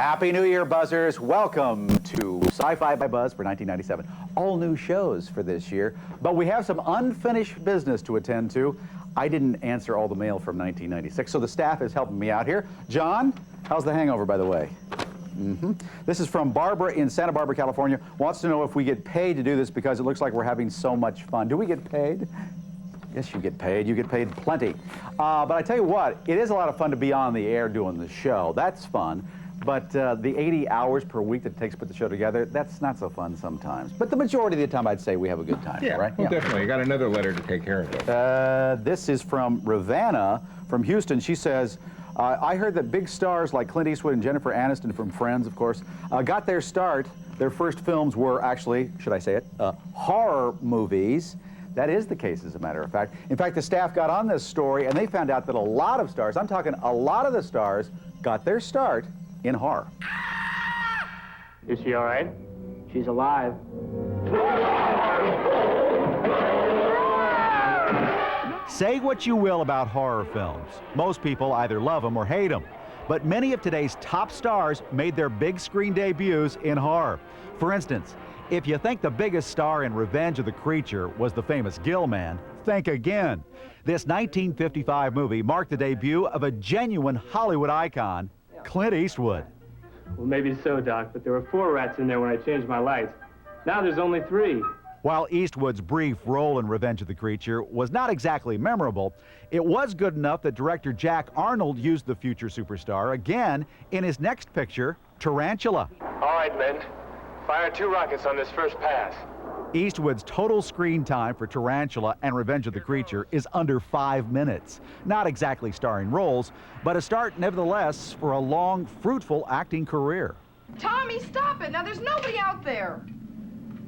Happy New Year, Buzzers. Welcome to Sci-Fi by Buzz for 1997. All new shows for this year, but we have some unfinished business to attend to. I didn't answer all the mail from 1996, so the staff is helping me out here. John, how's the hangover, by the way? This is from Barbara in Santa Barbara, California. Wants to know if we get paid to do this because it looks like we're having so much fun. Do we get paid? Yes, you get paid. You get paid plenty. But I tell you what, it is a lot of fun to be on the air doing the show. That's fun. But the 80 hours per week that it takes to put the show together, that's not so fun sometimes. But the majority of the time, I'd say we have a good time, right? Well, definitely. You got another letter to take care of. This is from Ravanna from Houston. She says, I heard that big stars like Clint Eastwood and Jennifer Aniston from Friends, of course, got their start. Their first films were actually, should I say it, horror movies. That is the case, as a matter of fact. In fact, the staff got on this story, and they found out that a lot of stars, I'm talking a lot of the stars, got their start in horror. Is she all right? She's alive. Say what you will about horror films. Most people either love them or hate them. But many of today's top stars made their big screen debuts in horror. For instance, if you think the biggest star in Revenge of the Creature was the famous Gill Man, think again. This 1955 movie marked the debut of a genuine Hollywood icon, Clint Eastwood. Well, maybe so, Doc, but there were 4 rats in there when I changed my lights. Now there's only 3. While Eastwood's brief role in Revenge of the Creature was not exactly memorable, it was good enough that director Jack Arnold used the future superstar again in his next picture, Tarantula. All right, men. Fire 2 rockets on this first pass. Eastwood's total screen time for Tarantula and Revenge of the Creature is under 5 minutes. Not exactly starring roles, but a start nevertheless for a long, fruitful acting career. Tommy, stop it! Now there's nobody out there.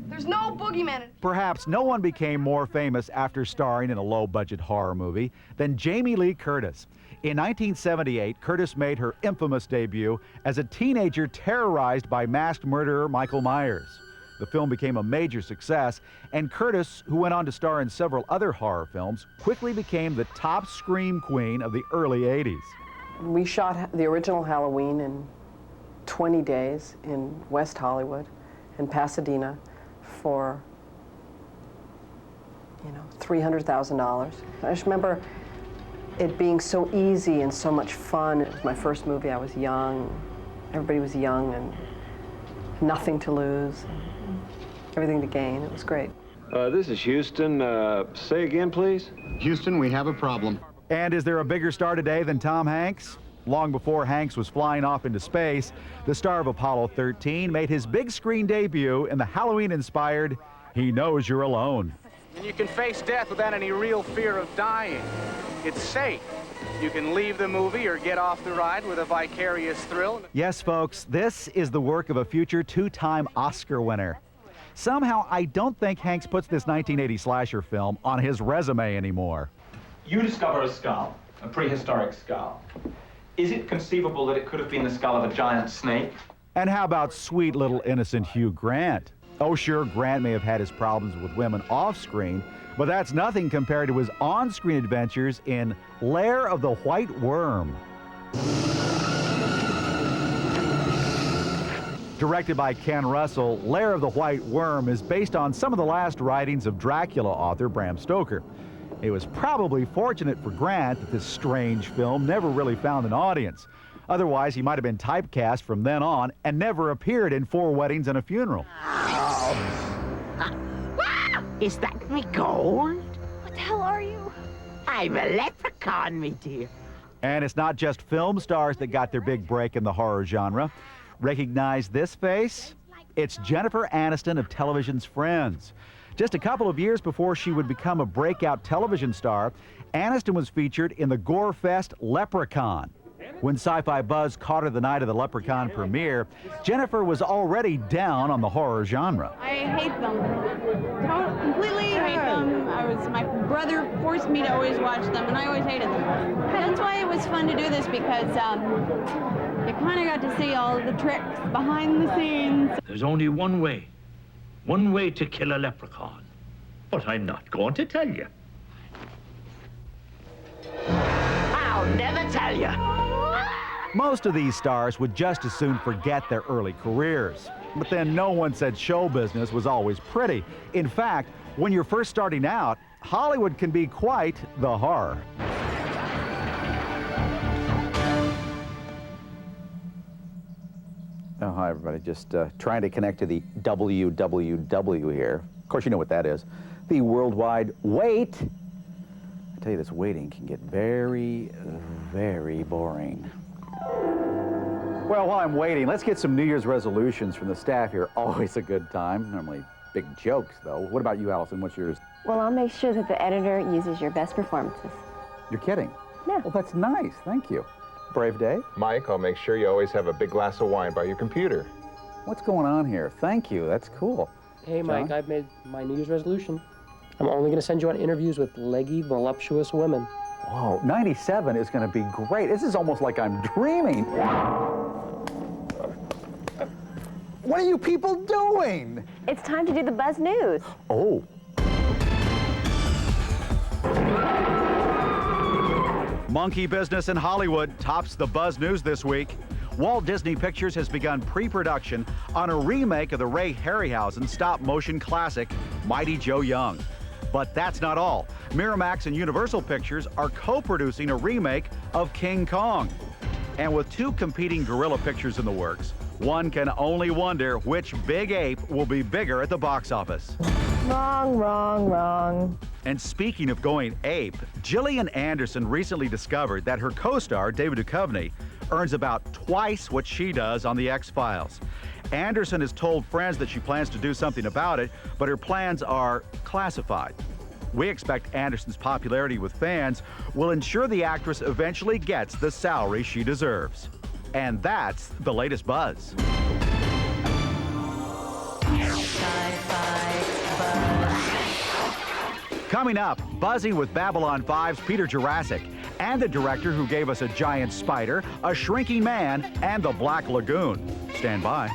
There's no boogeyman. Perhaps no one became more famous after starring in a low-budget horror movie than Jamie Lee Curtis. In 1978, Curtis made her infamous debut as a teenager terrorized by masked murderer Michael Myers. The film became a major success, and Curtis, who went on to star in several other horror films, quickly became the top scream queen of the early 80s. We shot the original Halloween in 20 days in West Hollywood and Pasadena for, $300,000. I just remember it being so easy and so much fun. It was my first movie. I was young. Everybody was young and nothing to lose, everything to gain. It was great. This is Houston. Say again, please. Houston, we have a problem. And is there a bigger star today than Tom Hanks? Long before Hanks was flying off into space, the star of Apollo 13 made his big screen debut in the Halloween-inspired He Knows You're Alone. And you can face death without any real fear of dying. It's safe. You can leave the movie or get off the ride with a vicarious thrill. Yes, folks, this is the work of a future 2-time Oscar winner. Somehow, I don't think Hanks puts this 1980 slasher film on his resume anymore. You discover a skull, a prehistoric skull. Is it conceivable that it could have been the skull of a giant snake? And how about sweet little innocent Hugh Grant? Oh, sure, Grant may have had his problems with women off-screen, but that's nothing compared to his on-screen adventures in Lair of the White Worm. Directed by Ken Russell, Lair of the White Worm is based on some of the last writings of Dracula author Bram Stoker. It was probably fortunate for Grant that this strange film never really found an audience. Otherwise, he might have been typecast from then on and never appeared in 4 Weddings and a Funeral. Is that me gold? What the hell are you? I'm a leprechaun, me dear. And it's not just film stars that got their big break in the horror genre. Recognize this face? It's Jennifer Aniston of television's Friends. Just a couple of years before she would become a breakout television star, Aniston was featured in the gore-fest Leprechaun. When Sci-Fi Buzz caught her the night of the Leprechaun premiere, Jennifer was already down on the horror genre. I hate them. Completely hate them. My brother forced me to always watch them, and I always hated them. That's why it was fun to do this, because you kind of got to see all the tricks behind the scenes. There's only one way to kill a leprechaun. But I'm not going to tell you. I'll never tell you. Most of these stars would just as soon forget their early careers. But then no one said show business was always pretty. In fact, when you're first starting out, Hollywood can be quite the horror. Oh, hi, everybody. Just trying to connect to the WWW here. Of course, you know what that is. The worldwide wait. I tell you, this waiting can get very, very boring. Well, while I'm waiting, let's get some New Year's resolutions from the staff here. Always a good time. Normally big jokes, though. What about you, Allison? What's yours? Well, I'll make sure that the editor uses your best performances. You're kidding? Yeah. Well, that's nice. Thank you. Brave day? Mike, I'll make sure you always have a big glass of wine by your computer. What's going on here? Thank you. That's cool. Hey, Mike, I've made my New Year's resolution. I'm only going to send you on interviews with leggy, voluptuous women. Whoa, 97 is going to be great. This is almost like I'm dreaming. What are you people doing? It's time to do the Buzz News. Oh. Monkey business in Hollywood tops the Buzz News this week. Walt Disney Pictures has begun pre-production on a remake of the Ray Harryhausen stop-motion classic, Mighty Joe Young. But that's not all. Miramax and Universal Pictures are co-producing a remake of King Kong. And with two competing gorilla pictures in the works, one can only wonder which big ape will be bigger at the box office. Wrong, wrong, wrong. And speaking of going ape, Gillian Anderson recently discovered that her co-star, David Duchovny, earns about twice what she does on The X-Files. Anderson has told friends that she plans to do something about it, but her plans are classified. We expect Anderson's popularity with fans will ensure the actress eventually gets the salary she deserves. And that's the latest buzz. Coming up, buzzing with Babylon 5's Peter Jurassic and the director who gave us a giant spider, a shrinking man, and the Black Lagoon. Stand by.